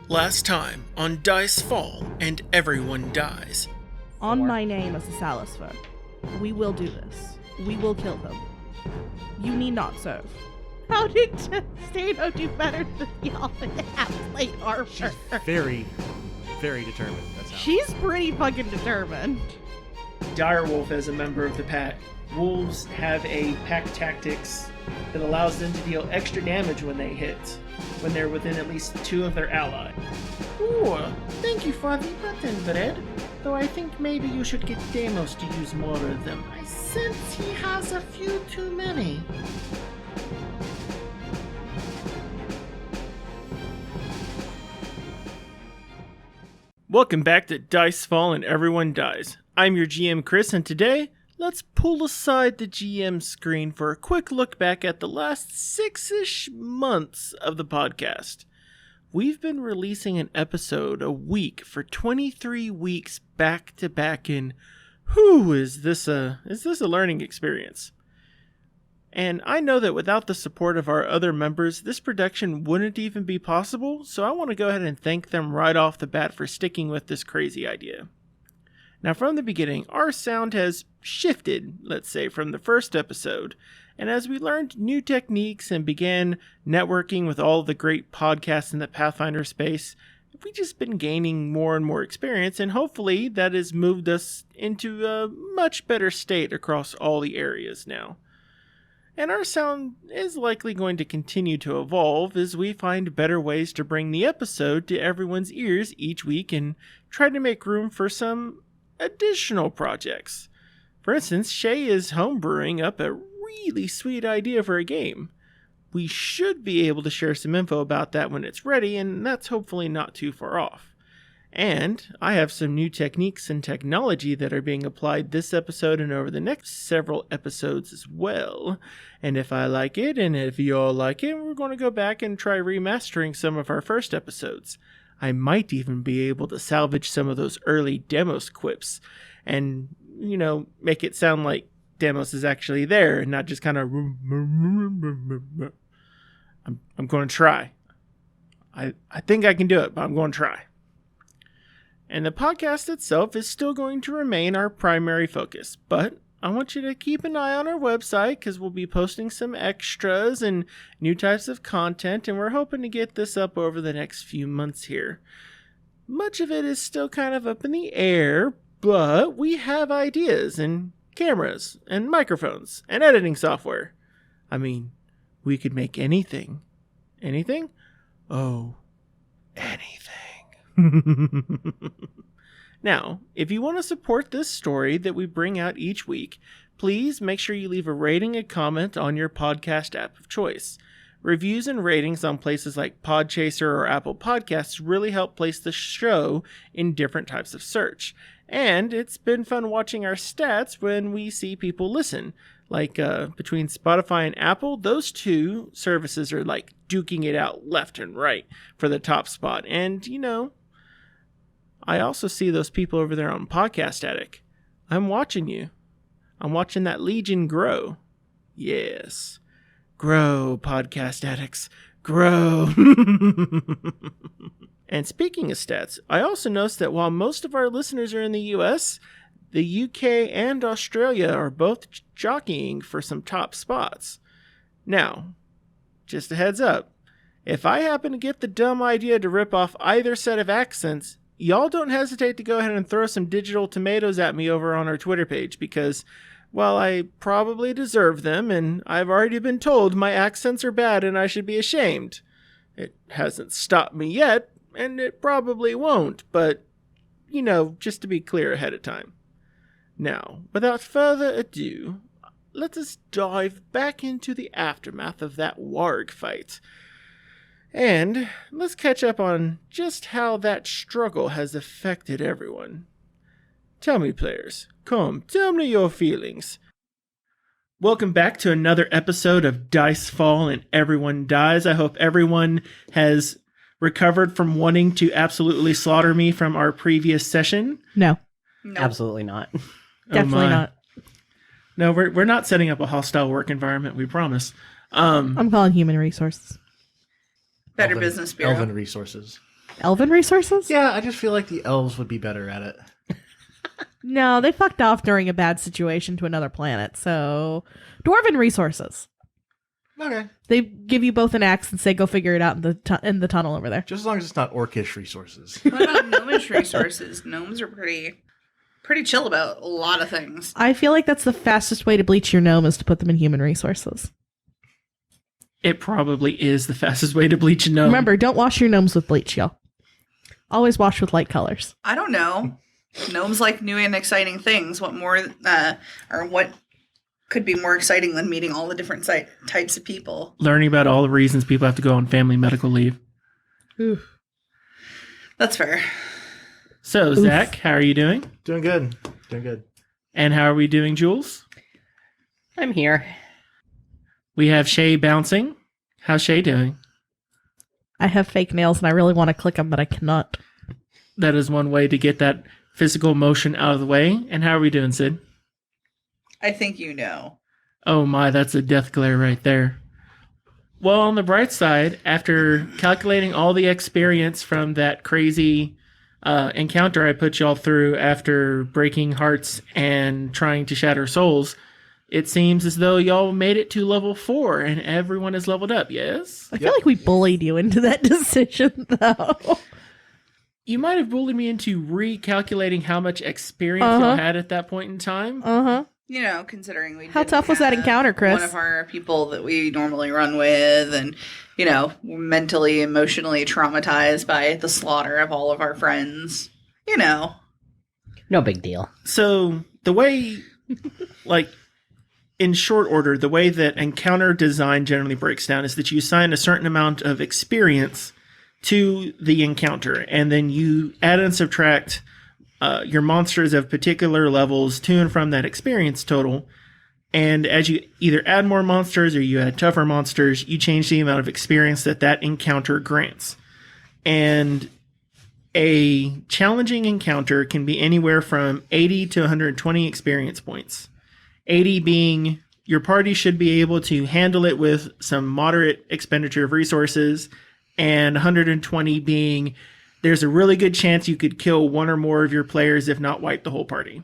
Last time on Dice Fall and Everyone Dies. On my name as a Salisfer, we will do this. We will kill them. You need not serve. How did Stano do better than y'all in plate armor? She's very, very determined. That's how. She's pretty fucking determined. Direwolf as a member of the pack. Wolves have a pack tactics that allows them to deal extra damage when they hit, when they're within at least two of their allies. Ooh, thank you for the button, Bread. Though I think maybe you should get Deimos to use more of them. I sense he has a few too many. Welcome back to Dice Fall and Everyone Dies. I'm your GM Chris, and today, let's pull aside the GM screen for a quick look back at the last 6-ish months of the podcast. We've been releasing an episode a week for 23 weeks back to back, and is this a learning experience? And I know that without the support of our other members, this production wouldn't even be possible, so I want to go ahead and thank them right off the bat for sticking with this crazy idea. Now, from the beginning, our sound has shifted, let's say, from the first episode, and as we learned new techniques and began networking with all the great podcasts in the Pathfinder space, we've just been gaining more and more experience, and hopefully that has moved us into a much better state across all the areas now. And our sound is likely going to continue to evolve as we find better ways to bring the episode to everyone's ears each week and try to make room for some additional projects. For instance, Shay is homebrewing up a really sweet idea for a game. We should be able to share some info about that when it's ready, and that's hopefully not too far off. And I have some new techniques and technology that are being applied this episode and over the next several episodes as well. And if I like it, and if you all like it, we're going to go back and try remastering some of our first episodes. I might even be able to salvage some of those early Demos quips and, make it sound like Demos is actually there and not just kind of... I'm going to try. I think I can do it, but I'm going to try. And the podcast itself is still going to remain our primary focus, but I want you to keep an eye on our website because we'll be posting some extras and new types of content, and we're hoping to get this up over the next few months here. Much of it is still kind of up in the air, but we have ideas and cameras and microphones and editing software. I mean, we could make anything. Anything? Oh, anything. Now, if you want to support this story that we bring out each week, please make sure you leave a rating and comment on your podcast app of choice. Reviews and ratings on places like Podchaser or Apple Podcasts really help place the show in different types of search. And it's been fun watching our stats when we see people listen. Like between Spotify and Apple, those two services are like duking it out left and right for the top spot. And, I also see those people over there on Podcast Addict. I'm watching you. I'm watching that legion grow. Yes. Grow, Podcast Addicts. Grow. And speaking of stats, I also noticed that while most of our listeners are in the US, the UK and Australia are both jockeying for some top spots. Now, just a heads up, if I happen to get the dumb idea to rip off either set of accents, y'all don't hesitate to go ahead and throw some digital tomatoes at me over on our Twitter page because, well, I probably deserve them, and I've already been told my accents are bad and I should be ashamed. It hasn't stopped me yet, and it probably won't, but, just to be clear ahead of time. Now, without further ado, let us dive back into the aftermath of that warg fight. And let's catch up on just how that struggle has affected everyone. Tell me, players. Come, tell me your feelings. Welcome back to another episode of Dice Fall and Everyone Dies. I hope everyone has recovered from wanting to absolutely slaughter me from our previous session. No. Absolutely not. Definitely not. No, we're not setting up a hostile work environment, we promise. I'm calling human resources. Better Business Bureau. Elven Resources. Elven resources? Yeah, I just feel like the elves would be better at it. No, they fucked off during a bad situation to another planet, so... Dwarven resources. Okay. They give you both an axe and say, go figure it out in the tunnel over there. Just as long as it's not orcish resources. What about gnomish resources? Gnomes are pretty chill about a lot of things. I feel like that's the fastest way to bleach your gnome is to put them in human resources. It probably is the fastest way to bleach a gnome. Remember, don't wash your gnomes with bleach, y'all. Always wash with light colors. I don't know. Gnomes like new and exciting things. What more, or what could be more exciting than meeting all the different types of people? Learning about all the reasons people have to go on family medical leave. Oof. That's fair. So, Zach, how are you doing? Doing good. Doing good. And how are we doing, Jules? I'm here. We have Shay bouncing. How's Shay doing? I have fake nails and I really want to click them, but I cannot. That is one way to get that physical motion out of the way. And how are we doing, Sid? I think you know. Oh my, that's a death glare right there. Well, on the bright side, after calculating all the experience from that crazy encounter I put y'all through after breaking hearts and trying to shatter souls, it seems as though y'all made it to level 4 and everyone is leveled up, yes? I feel like we bullied you into that decision, though. You might have bullied me into recalculating how much experience y'all had at that point in time. Uh-huh. You know, considering we How didn't tough was that have encounter, Chris? One of our people that we normally run with, and you know, mentally, emotionally traumatized by the slaughter of all of our friends. You know, No big deal. So the way, like, in short order, the way that encounter design generally breaks down is that you assign a certain amount of experience to the encounter, and then you add and subtract your monsters of particular levels to and from that experience total. And as you either add more monsters or you add tougher monsters, you change the amount of experience that encounter grants. And a challenging encounter can be anywhere from 80 to 120 experience points. 80 being your party should be able to handle it with some moderate expenditure of resources, and 120 being there's a really good chance you could kill one or more of your players, if not wipe the whole party.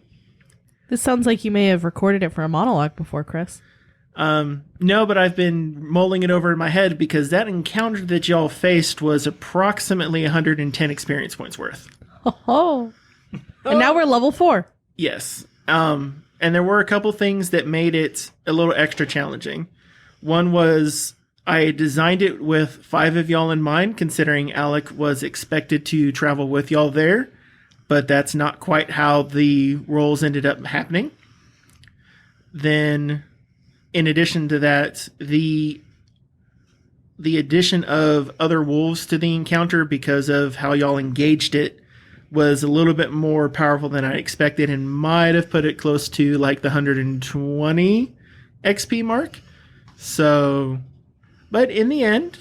This sounds like you may have recorded it for a monologue before, Chris. No, but I've been mulling it over in my head because that encounter that y'all faced was approximately 110 experience points worth. Oh. And now we're level 4. Yes. And there were a couple things that made it a little extra challenging. One was I designed it with 5 of y'all in mind, considering Alec was expected to travel with y'all there, but that's not quite how the roles ended up happening. Then, in addition to that, the addition of other wolves to the encounter because of how y'all engaged it was a little bit more powerful than I expected and might have put it close to like the 120 XP mark. So, but in the end,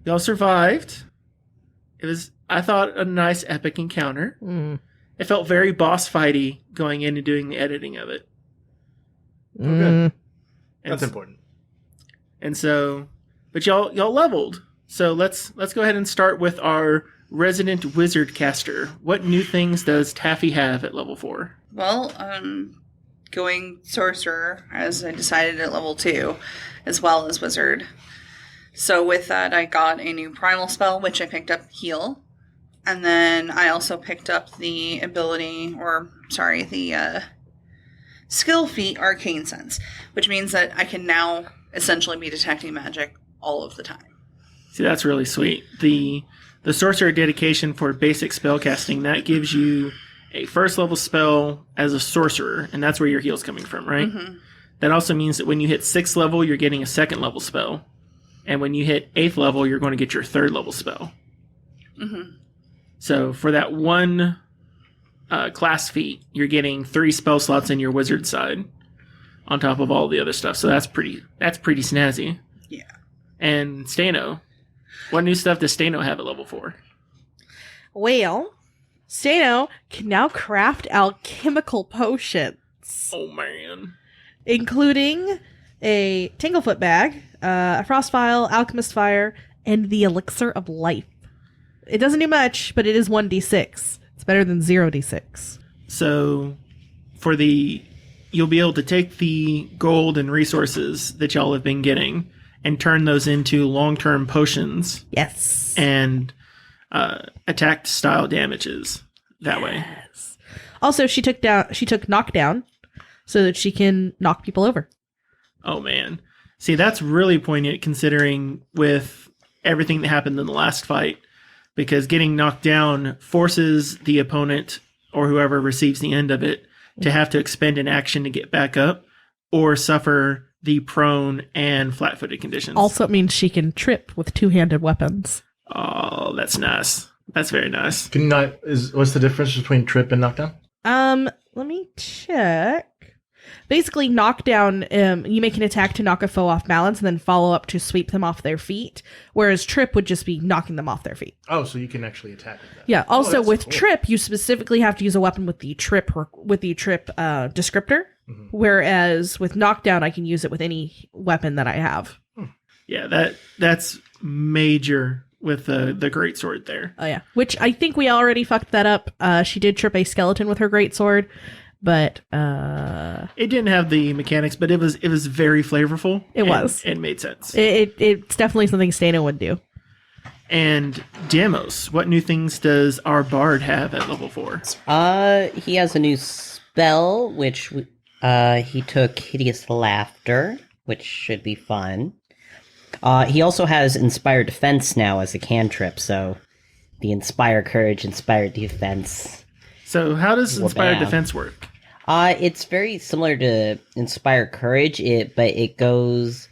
y'all survived. It was, I thought, a nice epic encounter. Mm. It felt very boss fighty going in and doing the editing of it. Good. And That's important. And so, but y'all leveled. So let's go ahead and start with our resident wizard caster. What new things does Taffy have at level 4? well, going sorcerer as I decided at level 2, as well as wizard. So with that, I got a new primal spell, which I picked up heal. And then I also picked up the the skill feat arcane sense, which means that I can now essentially be detecting magic all of the time. See, that's really sweet. The sorcerer dedication for basic spell casting, that gives you a first level spell as a sorcerer, and that's where your heal's coming from, right? Mm-hmm. That also means that when you hit 6th level, you're getting a 2nd level spell. And when you hit 8th level, you're going to get your 3rd level spell. Mm-hmm. So for that one class feat, you're getting 3 spell slots in your wizard side on top of all the other stuff. So that's pretty snazzy. Yeah. And Stano, what new stuff does Stano have at level 4? Well, Stano can now craft alchemical potions, Oh man. including a Tinglefoot bag, a Frost Vial, Alchemist Fire, and the Elixir of Life. It doesn't do much, but it is 1d6. It's better than 0d6. So you'll be able to take the gold and resources that y'all have been getting and turn those into long-term potions Yes. and attack style damages that way. Yes. Also, she took knockdown so that she can knock people over. Oh man. See, that's really poignant considering with everything that happened in the last fight, because getting knocked down forces the opponent or whoever receives the end of it to have to expend an action to get back up or suffer the prone and flat-footed conditions. Also, it means she can trip with two-handed weapons. Oh, that's nice. That's very nice. Can you not? What's the difference between trip and knockdown? Let me check. Basically, knockdown, you make an attack to knock a foe off balance and then follow up to sweep them off their feet, whereas trip would just be knocking them off their feet. Oh, so you can actually attack with that. Yeah. Also, that's with cool. trip, you specifically have to use a weapon with the trip descriptor, whereas with knockdown, I can use it with any weapon that I have. Yeah, that's major with the greatsword there. Oh yeah, which I think we already fucked that up. She did trip a skeleton with her greatsword, but It didn't have the mechanics, but it was very flavorful. It was. and made sense. it's definitely something Stano would do. And Damos, what new things does our bard have at level 4? He has a new spell, which he took Hideous Laughter, which should be fun. He also has Inspire Defense now as a cantrip, so the Inspire Courage, Inspire Defense. So how does Inspired bam. Defense work? It's very similar to Inspire Courage, but it goes...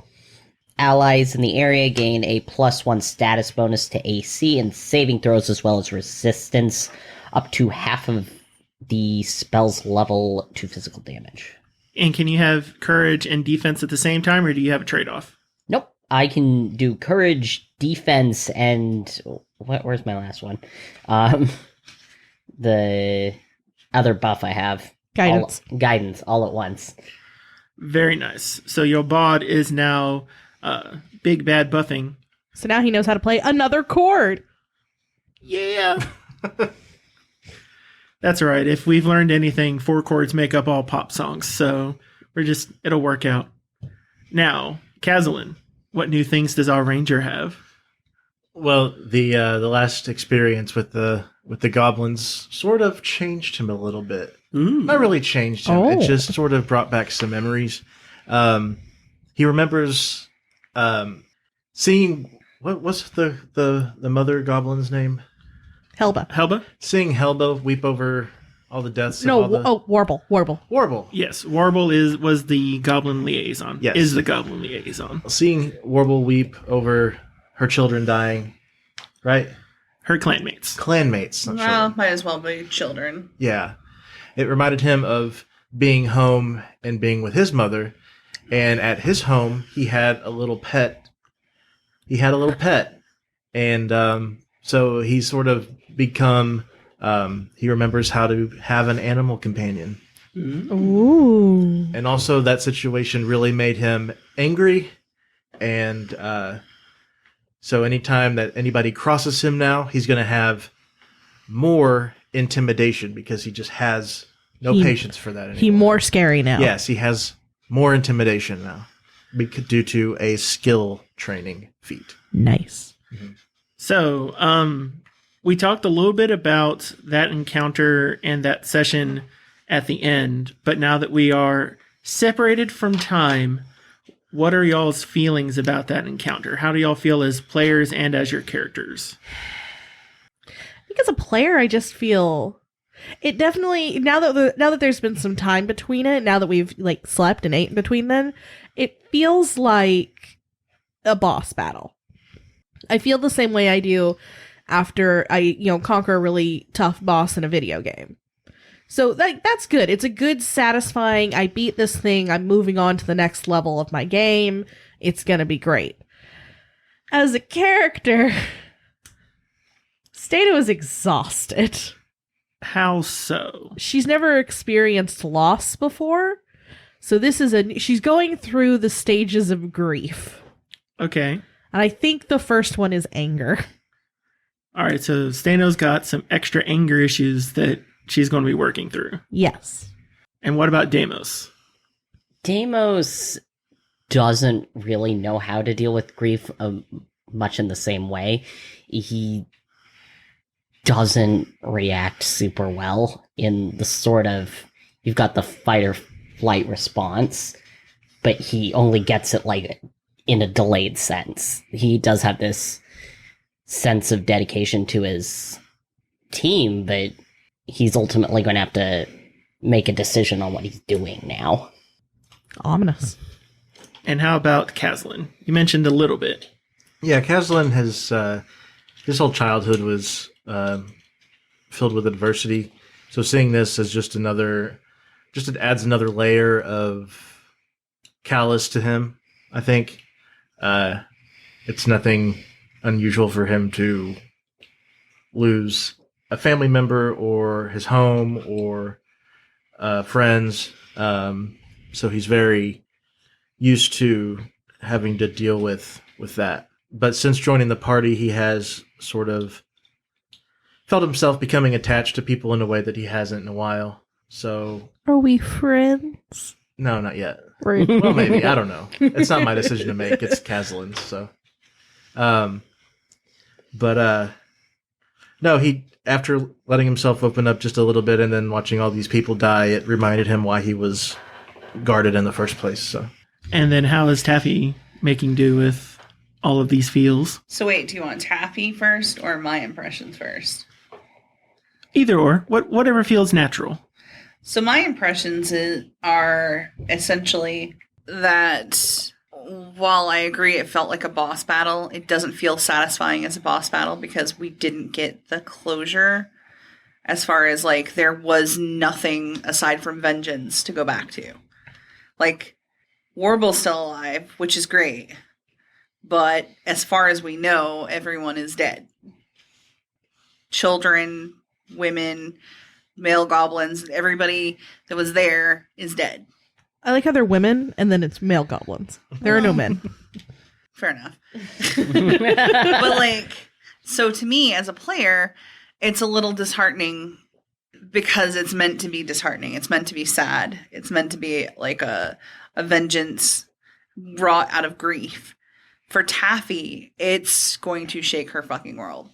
Allies in the area gain a +1 status bonus to AC and saving throws, as well as resistance up to half of the spell's level to physical damage. And can you have courage and defense at the same time, or do you have a trade-off? Nope. I can do courage, defense, and... Where's my last one? The other buff I have. Guidance. Guidance, all at once. Very nice. So your bod is now big bad buffing. So now he knows how to play another chord. Yeah. That's all right. If we've learned anything, 4 chords make up all pop songs. So it'll work out. Now, Kazalin, what new things does our ranger have? Well, the last experience with the goblins sort of changed him a little bit. Not really changed him. It just sort of brought back some memories. He remembers seeing what's the mother goblin's name? Helba. Seeing Helba weep over all the deaths. No, of all the... Warble. Warble. Yes, Warble was the goblin liaison. Yes. Is the goblin liaison. Seeing Warble weep over her children dying, right? Her clanmates. Clanmates. Not Well, children. might as well be children. Yeah. It reminded him of being home and being with his mother. And at his home, he had a little pet. And so he's sort of become, he remembers how to have an animal companion. Ooh. And also that situation really made him angry. And so anytime that anybody crosses him now, he's going to have more intimidation because he just has no patience for that anymore. He's more scary now. Yes, he has more intimidation now due to a skill training feat. Nice. So, we talked a little bit about that encounter and that session at the end, but now that we are separated from time, what are y'all's feelings about that encounter? How do y'all feel as players and as your characters? I think as a player, I just feel it definitely now that there's been some time between it, now that we've like slept and ate in between then, it feels like a boss battle. I feel the same way I do after I, conquer a really tough boss in a video game. So that's good. It's a good, satisfying, I beat this thing, I'm moving on to the next level of my game. It's gonna be great. As a character, Stata is exhausted. How so? She's never experienced loss before. So she's going through the stages of grief. Okay. And I think the first one is anger. All right, so Stano's got some extra anger issues that she's going to be working through. Yes. And what about Deimos? Deimos doesn't really know how to deal with grief much in the same way. He doesn't react super well in the sort of, you've got the fight or flight response, but he only gets it like in a delayed sense. He does have this sense of dedication to his team, but he's ultimately going to have to make a decision on what he's doing now. Ominous. And how about Caslin? You mentioned a little bit. Yeah, Caslin has his whole childhood was filled with adversity. So seeing this as just it adds another layer of callous to him. I think it's nothing unusual for him to lose a family member or his home or friends. So he's very used to having to deal with that. But since joining the party, he has sort of felt himself becoming attached to people in a way that he hasn't in a while. So Are we friends? no, not yet. Right. Well, maybe. I don't know. It's not my decision to make. It's Caslin's. So, no, he, after letting himself open up just a little bit and then watching all these people die, it reminded him why he was guarded in the first place. So, And then how is Taffy making do with all of these feels? So wait, do you want Taffy first or my impressions first? Either or. Whatever feels natural. So my impressions are essentially that while I agree it felt like a boss battle, it doesn't feel satisfying as a boss battle because we didn't get the closure as far as like there was nothing aside from vengeance to go back to. Like Warble's still alive, which is great. But as far as we know, everyone is dead. Children, women, male goblins, everybody that was there is dead. I like how they're women and then it's male goblins. There are no men. Fair enough. But like, so to me as a player, it's a little disheartening because it's meant to be disheartening. It's meant to be sad. It's meant to be like a vengeance wrought out of grief. For Taffy, it's going to shake her fucking world.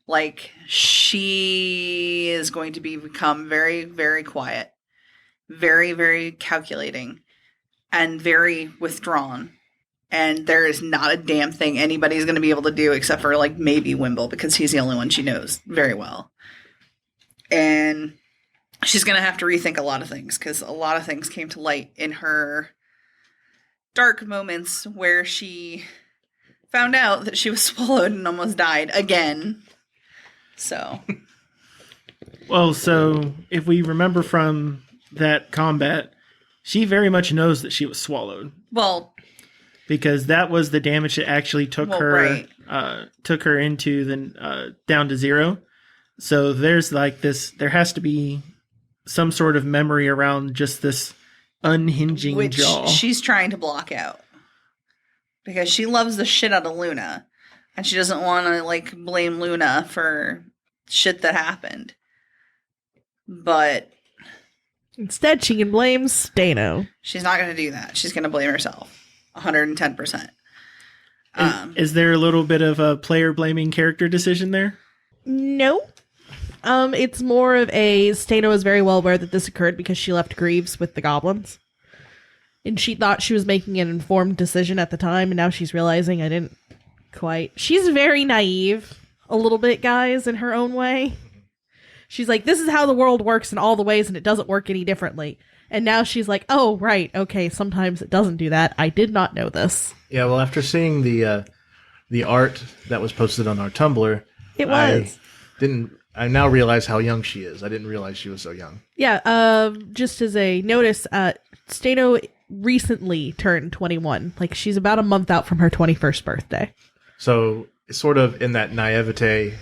Like, she is going to become very, very quiet, very, very calculating, and very withdrawn. And there is not a damn thing anybody's going to be able to do except for, like, maybe Wimble, because he's the only one she knows very well. And she's going to have to rethink a lot of things, because a lot of things came to light in her dark moments where she found out that she was swallowed and almost died again. So. Well, so if we remember from that combat, she very much knows that she was swallowed. Well, because that was the damage that actually took her into the down to 0. So there's like this. There has to be some sort of memory around just this unhinging which jaw. She's trying to block out because she loves the shit out of Luna, and she doesn't want to like blame Luna for shit that happened. But Instead, she can blame Stano. she's not going to do that. She's going to blame herself 110%. Is there a little bit of a player blaming character decision there? No. It's more of a Stano is very well aware that this occurred because she left Greaves with the goblins. And she thought she was making an informed decision at the time, and now she's realizing I didn't quite. She's very naive, a little bit, guys, in her own way. She's like, this is how the world works in all the ways, and it doesn't work any differently. And now she's like, oh, right, okay, sometimes it doesn't do that. I did not know this. Yeah, well, after seeing the art that was posted on our Tumblr, It was. I now realize how young she is. I didn't realize she was so young. Yeah, just as a notice, Stano recently turned 21. Like, she's about a month out from her 21st birthday. So, sort of in that naivete,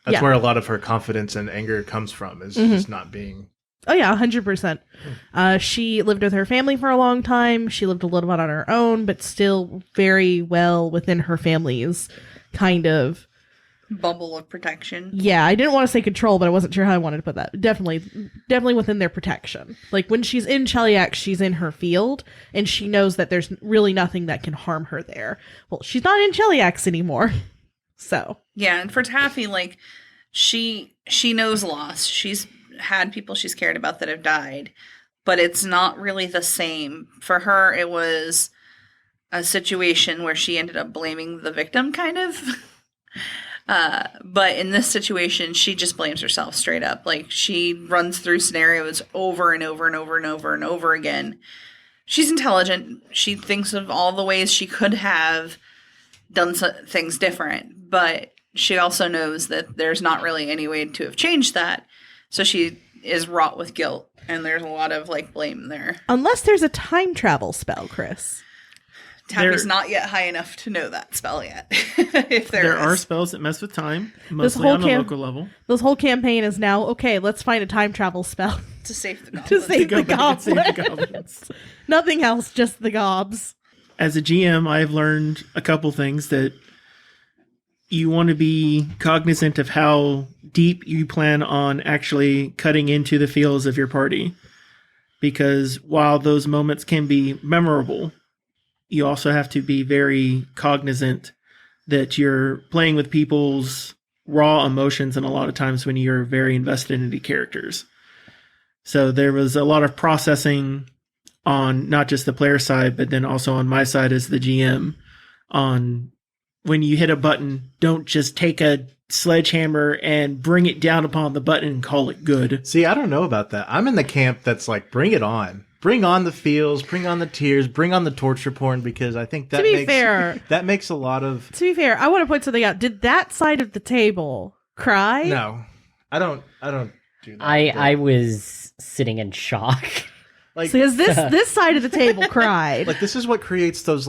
that's Yeah. where a lot of her confidence and anger comes from, is just not being... Oh, yeah, 100%. She lived with her family for a long time. She lived a little bit on her own, but still very well within her family's kind of bubble of protection. Yeah, I didn't want to say control, but I wasn't sure how I wanted to put that. Definitely within their protection. Like when she's in Cheliax, she's in her field, and she knows that there's really nothing that can harm her there. Well, she's not in Cheliax anymore, so Yeah, and for Taffy, like she knows loss. She's had people she's cared about that have died, but it's not really the same. For her, it was a situation where she ended up blaming the victim, kind of. But in this situation, she just blames herself straight up. Like, she runs through scenarios over and over and over and over and over again. She's intelligent. She thinks of all the ways she could have done things different, but she also knows that there's not really any way to have changed that. So she is wrought with guilt, and there's a lot of, like, blame there. unless there's a time travel spell, Chris. Taffy's not yet high enough to know that spell yet. If There are is. spells that mess with time, mostly whole on a local level. This whole campaign is now, okay, let's find a time travel spell To save the to goblins. save the Go back and save the goblins. goblins. Nothing else, just the gobs. As a GM, I've learned a couple things that you want to be cognizant of how deep you plan on actually cutting into the feels of your party. Because while those moments can be memorable, you also have to be very cognizant that you're playing with people's raw emotions, and a lot of times when you're very invested in the characters. So there was a lot of processing on not just the player side, but then also on my side as the GM, on when you hit a button, don't just take a sledgehammer and bring it down upon the button and call it good. See, I don't know about that. I'm in the camp that's like, bring it on. Bring on the feels, bring on the tears, bring on the torture porn, because I think that that makes a lot of... To be fair, I want to point something out. Did that side of the table cry? No, I don't do that. I was sitting in shock. like, Because this side of the table cried. like this is what creates those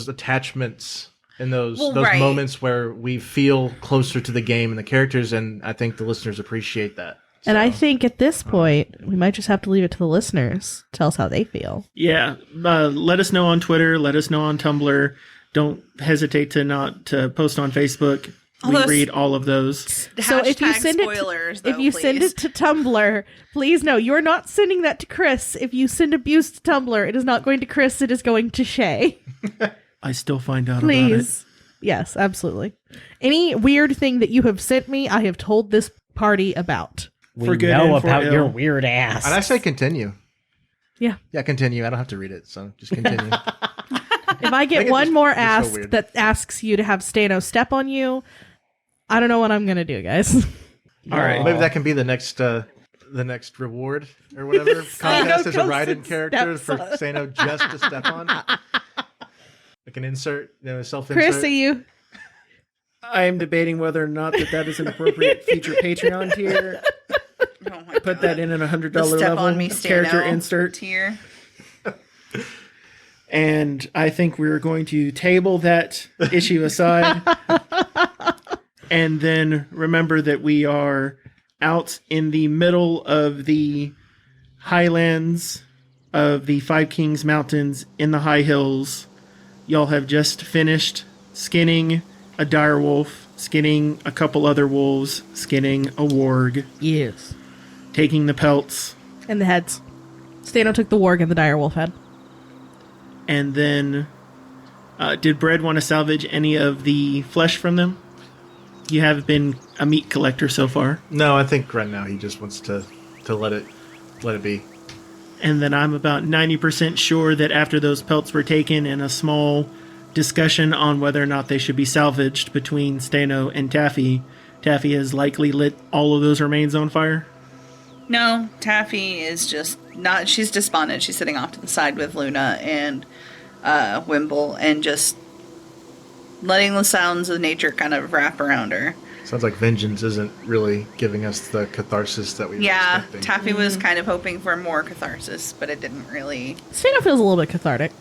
attachments and those right. moments where we feel closer to the game and the characters, and I think the listeners appreciate that. And I think at this point, we might just have to leave it to the listeners. Tell us how they feel. Yeah, let us know on Twitter. Let us know on Tumblr. Don't hesitate to post on Facebook. We read all of those. So if you send spoilers, it, send it to Tumblr, please know you're not sending that to Chris. If you send abuse to Tumblr, it is not going to Chris. It is going to Shay. I still find out about it. Please. Yes, absolutely. Any weird thing that you have sent me, I have told this party about. We For good know and for about ill. your weird ass. And I say continue. Yeah. Yeah, continue. I don't have to read it, so just continue. If I get Make it one just- more just so ask weird. that asks you to have Stano step on you, I don't know what I'm going to do, guys. All right. Maybe that can be the next reward or whatever. Contest as a goes ride-in and character for steps on. Sano just to step on. Like an insert, self-insert. Chris, see you. I am debating whether or not that is an appropriate future Patreon tier. Oh my Put God. that in at $100 The step level. on me Character Stano insert. tier. And I think we're going to table that issue aside. And then remember that we are out in the middle of the highlands of the Five Kings Mountains in the high hills. Y'all have just finished skinning a dire wolf, skinning a couple other wolves, skinning a warg, Yes. taking the pelts, And the heads. Stano took the warg and the direwolf head. and then did Bread want to salvage any of the flesh from them? You have been a meat collector so far. No, I think right now he just wants to let it be. And then I'm about 90% sure that after those pelts were taken and a small discussion on whether or not they should be salvaged between Stano and Taffy, Taffy has likely lit all of those remains on fire. No, Taffy is just not. She's despondent. She's sitting off to the side with Luna and Wimble and just letting the sounds of nature kind of wrap around her. Sounds like vengeance isn't really giving us the catharsis that we were Yeah, expecting. Taffy was kind of hoping for more catharsis, but it didn't really. Stano feels a little bit cathartic.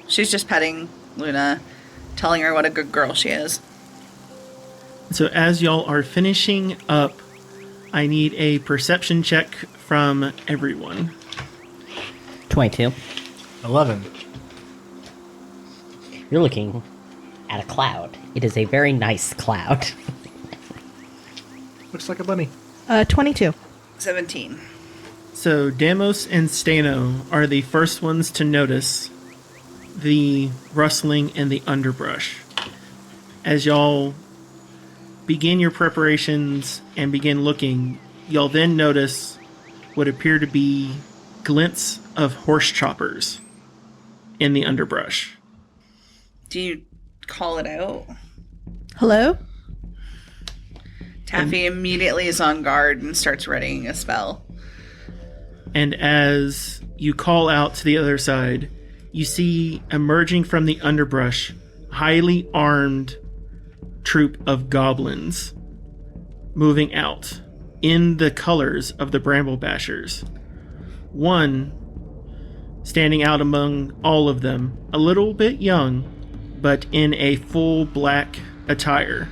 She's just petting Luna, telling her what a good girl she is. So as y'all are finishing up, I need a perception check from everyone. 22. 11. You're looking at a cloud. It is a very nice cloud. Looks like a bunny. 22. 17. So Damos and Stano are the first ones to notice the rustling in the underbrush. As y'all begin your preparations and begin looking, y'all then notice what appear to be glints of horse choppers in the underbrush. Do you call it out? Hello? Taffy immediately is on guard and starts readying a spell. And as you call out to the other side, you see emerging from the underbrush highly armed troop of goblins moving out in the colors of the Bramble Bashers. One standing out among all of them, a little bit young, but in a full black attire.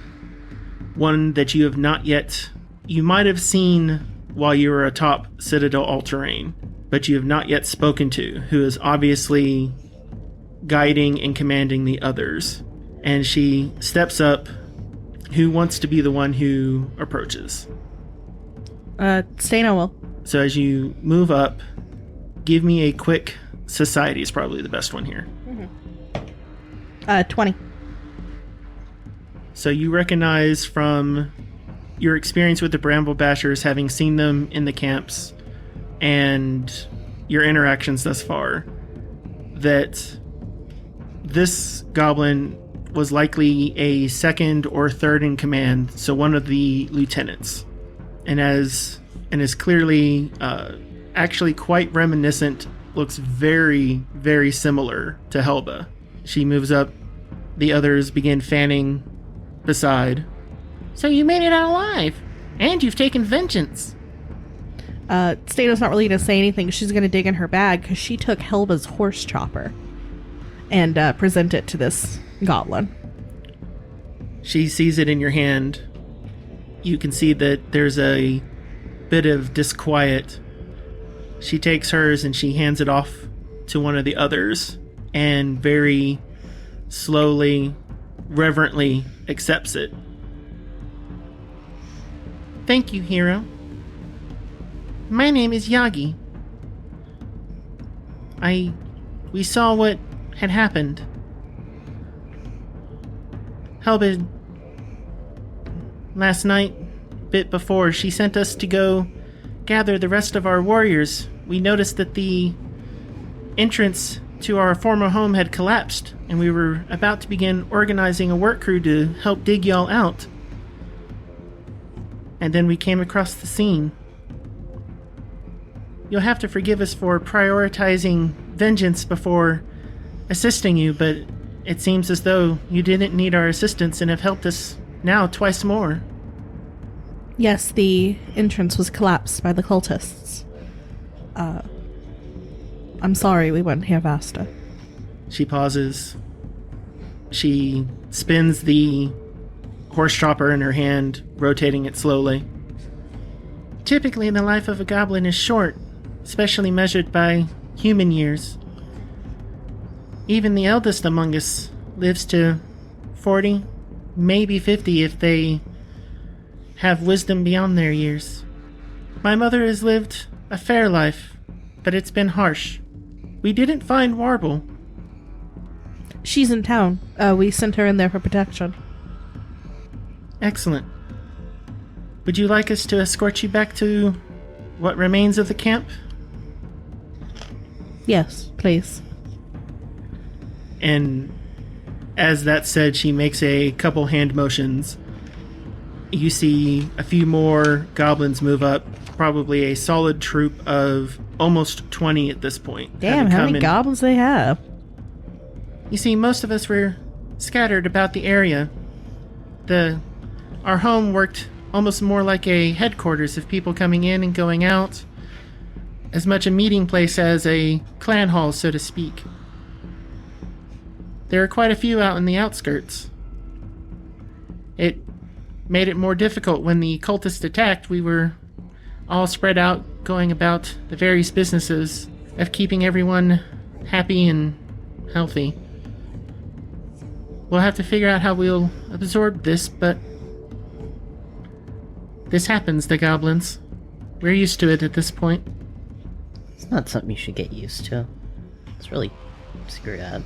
One that you have not yet... You might have seen while you were atop Citadel All-Terrain, but you have not yet spoken to, who is obviously guiding and commanding the others. And she steps up. Who wants to be the one who approaches? Stano will. So as you move up, give me a quick society is probably the best one here. 20. So you recognize from your experience with the Bramble Bashers, having seen them in the camps, and your interactions thus far, that this goblin was likely a second or third in command, so one of the lieutenants, and is clearly actually quite reminiscent, looks very, very similar to Helba. She moves up, the others begin fanning beside. So you made it out alive, and you've taken vengeance. Stano's not really going to say anything. She's going to dig in her bag because she took Helba's horse chopper and present it to this goblin. She sees it in your hand. You can see that there's a bit of disquiet. She takes hers and she hands it off to one of the others and very slowly, reverently accepts it. Thank you, hero. My name is Yagi. We saw what had happened. Helbid, last night, bit before, she sent us to go gather the rest of our warriors. We noticed that the entrance to our former home had collapsed, and we were about to begin organizing a work crew to help dig y'all out. And then we came across the scene. You'll have to forgive us for prioritizing vengeance before assisting you, but it seems as though you didn't need our assistance and have helped us now twice more. Yes, the entrance was collapsed by the cultists. I'm sorry we weren't here faster. She pauses. She spins the horse chopper in her hand, rotating it slowly. Typically, the life of a goblin is short, especially measured by human years. Even the eldest among us lives to 40, maybe 50 if they have wisdom beyond their years. My mother has lived a fair life, but it's been harsh. We didn't find Warble. She's in town. We sent her in there for protection. Excellent. Would you like us to escort you back to what remains of the camp? Yes, please. And as that said, she makes a couple hand motions. You see a few more goblins move up, probably a solid troop of almost 20 at this point. Damn, having how come many in- goblins they have? You see, most of us were scattered about the area. Our home worked almost more like a headquarters of people coming in and going out. As much a meeting place as a clan hall, so to speak. There are quite a few out in the outskirts. It made it more difficult when the cultists attacked. We were all spread out, going about the various businesses of keeping everyone happy and healthy. We'll have to figure out how we'll absorb this, but this happens to goblins. We're used to it at this point. It's not something you should get used to. It's really screwed.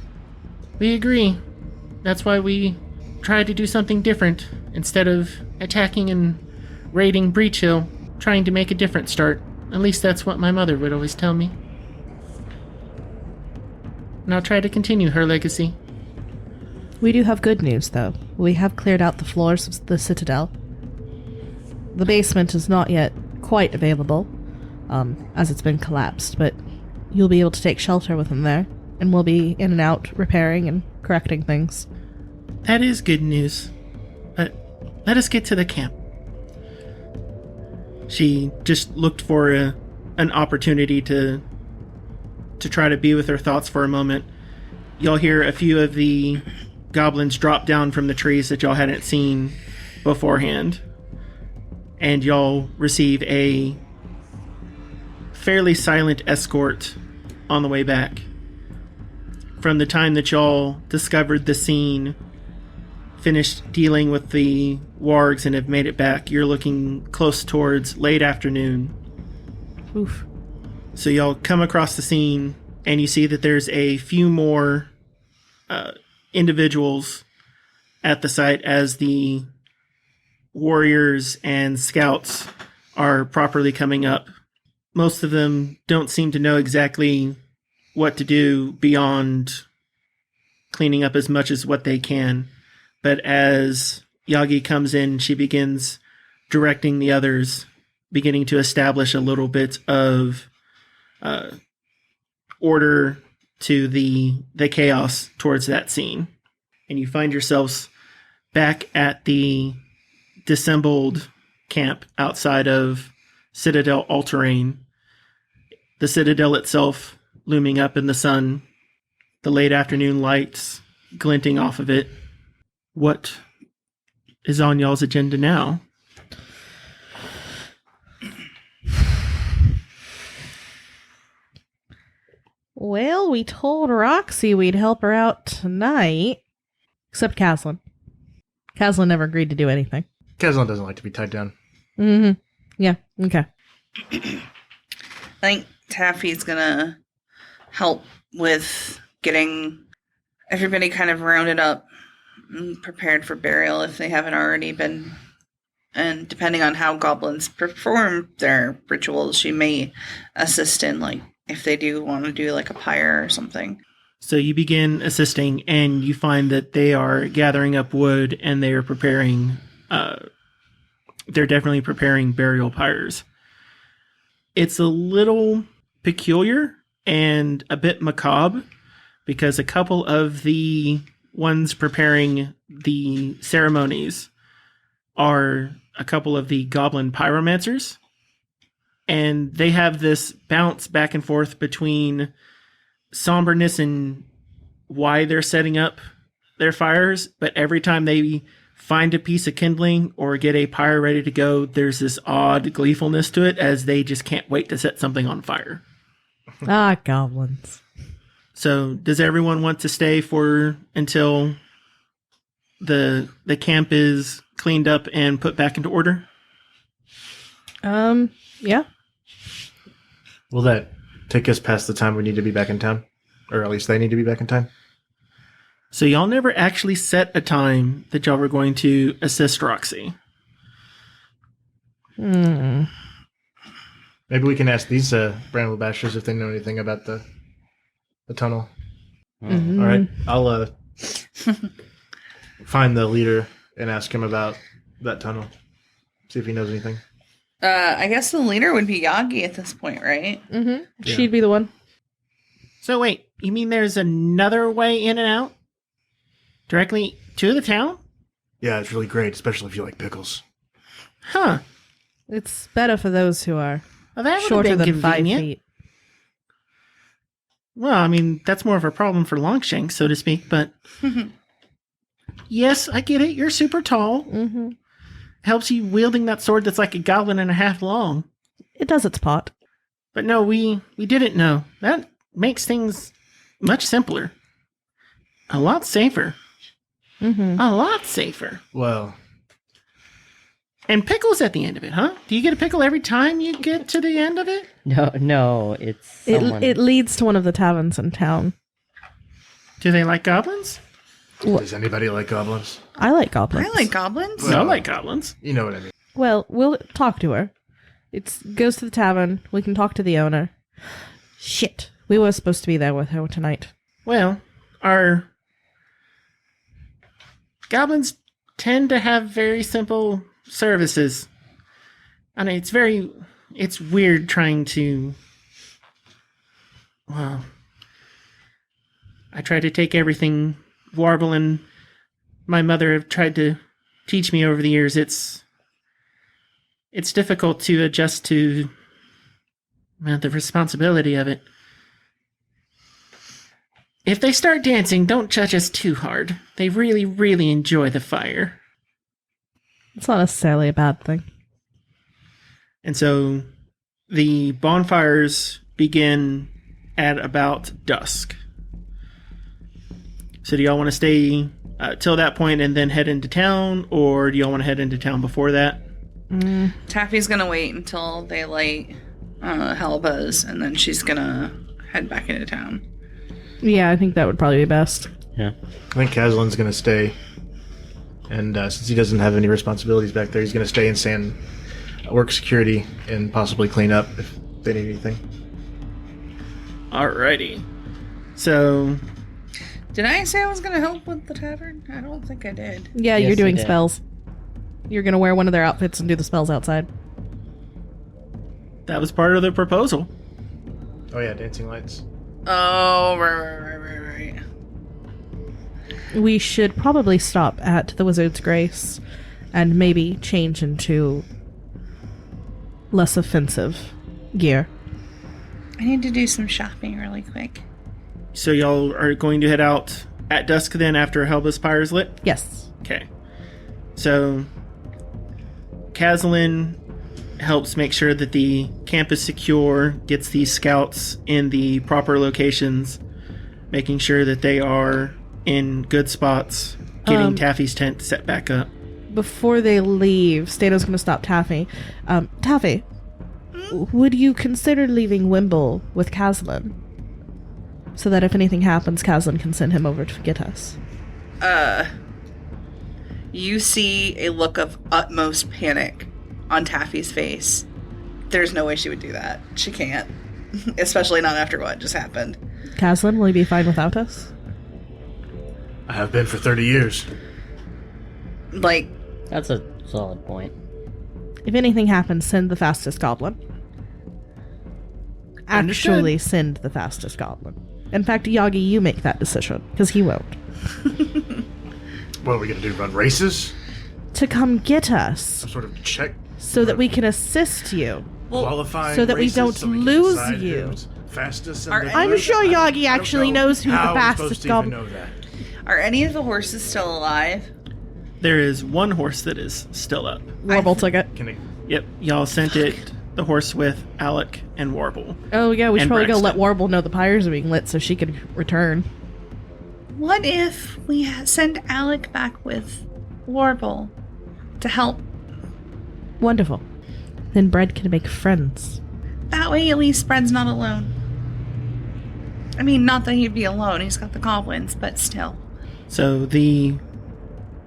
We agree. That's why we try to do something different. Instead of attacking and raiding Breach Hill, trying to make a different start. At least that's what my mother would always tell me. And I'll try to continue her legacy. We do have good news, though. We have cleared out the floors of the Citadel. The basement is not yet quite available, as it's been collapsed, but you'll be able to take shelter within there, and we'll be in and out repairing and correcting things. That is good news. But let us get to the camp. She just looked for an opportunity to try to be with her thoughts for a moment. Y'all hear a few of the goblins drop down from the trees that y'all hadn't seen beforehand. And y'all receive a fairly silent escort on the way back. From the time that y'all discovered the scene, finished dealing with the wargs, and have made it back, you're looking close towards late afternoon. Oof. So y'all come across the scene, and you see that there's a few more individuals at the site as the warriors and scouts are properly coming up. Most of them don't seem to know exactly what to do beyond cleaning up as much as what they can. But as Yagi comes in, she begins directing the others, beginning to establish a little bit of order to the chaos towards that scene. And you find yourselves back at the dissembled camp outside of Citadel All-Terrain. The Citadel itself looming up in the sun, the late afternoon lights glinting off of it. What is on y'all's agenda now? Well, we told Roxy we'd help her out tonight. Except Caslin. Caslin never agreed to do anything. Kazlan doesn't like to be tied down. Mm-hmm. Yeah, okay. I think Taffy's gonna help with getting everybody kind of rounded up and prepared for burial if they haven't already been. And depending on how goblins perform their rituals, she may assist in, like, if they do want to do, like, a pyre or something. So you begin assisting, and you find that they are gathering up wood, and they are preparing, they're definitely preparing burial pyres. It's a little peculiar and a bit macabre, because a couple of the ones preparing the ceremonies are a couple of the goblin pyromancers, and they have this bounce back and forth between somberness and why they're setting up their fires, but every time they find a piece of kindling or get a pyre ready to go, there's this odd gleefulness to it as they just can't wait to set something on fire. Ah, goblins. So does everyone want to stay for until the camp is cleaned up and put back into order? Yeah. Will that take us past the time we need to be back in town? Or at least they need to be back in time? So y'all never actually set a time that y'all were going to assist Roxy. Hmm. Maybe we can ask these Bramble Bashers if they know anything about the tunnel. Mhm. All right, I'll find the leader and ask him about that tunnel. See if he knows anything. I guess the leader would be Yagi at this point, right? Mm-hmm. Yeah. She'd be the one. So wait, you mean there's another way in and out? Directly to the town? Yeah, it's really great, especially if you like pickles. Huh. It's better for those who are Well, that would shorter have been than 5 convenient. feet. Well, I mean, that's more of a problem for Longshanks, so to speak, but... Yes, I get it. You're super tall. Mm-hmm. Helps you wielding that sword that's like a goblin and a half long. It does its part. But no, we didn't know. That makes things much simpler. A lot safer. Mm-hmm. A lot safer. Well, And pickles at the end of it, huh? Do you get a pickle every time you get to the end of it? No, it's someone. It leads to one of the taverns in town. Do they like goblins? does anybody like goblins? I like goblins. I like goblins. Well- I like goblins. You know what I mean. Well, we'll talk to her. It goes to the tavern. We can talk to the owner. Shit. We were supposed to be there with her tonight. Well, our goblins tend to have very simple services. I mean, it's weird trying to, well, I try to take everything Warble and my mother have tried to teach me over the years. It's difficult to adjust to the responsibility of it. If they start dancing, don't judge us too hard. They really, really enjoy the fire. It's not necessarily a bad thing. And so the bonfires begin at about dusk. So do y'all want to stay till that point and then head into town, or do y'all want to head into town before that? Taffy's gonna wait until they light Helba's, and then she's gonna head back into town. Yeah, I think that would probably be best. Yeah. I think Kazlin's going to stay. And since he doesn't have any responsibilities back there, he's going to stay and work security and possibly clean up if they need anything. Alrighty. So Did I say I was gonna help with the tavern? I don't think I did. Yeah, Yes, you're doing you did. spells. You're going to wear one of their outfits and do the spells outside. that was part of the proposal. Oh, yeah, dancing lights. Oh, right. We should probably stop at the Wizard's Grace and maybe change into less offensive gear. I need to do some shopping really quick. So y'all are going to head out at dusk then after Helba's Pyre's lit? Yes. Okay. So Kazlin helps make sure that the camp is secure, gets the scouts in the proper locations, making sure that they are in good spots, getting Taffy's tent set back up. Before they leave, Stato's going to stop Taffy. Taffy, would you consider leaving Wimble with Kazlin? So that if anything happens, Kazlin can send him over to get us. You see a look of utmost panic on Taffy's face. There's no way she would do that. She can't. Especially not after what just happened. Kazlin, will you be fine without us? I have been for 30 years. Like, That's a solid point. If anything happens, send the fastest goblin. Actually, send the fastest goblin. In fact, Yagi, you make that decision, because he won't. What are we going to do, run races? To come get us, Some sort of check? so that we can assist you. Qualifying so that we races don't so we can lose decide you. who's fastest in Are the any- I'm group? sure I Yagi don't actually know knows who the how we're fastest supposed to goblin- even know that. are any of the horses still alive? There is one horse that is still up. Warble took it. Can it, Yep, y'all sent it, the horse with Alec and Warble. Oh yeah, we should And probably go let Braxton. Warble know the pyres are being lit so she can return. What if we send Alec back with Warble to help? Wonderful. Then Bread can make friends. That way at least Bread's not alone. I mean, not that he'd be alone, he's got the goblins, but still. So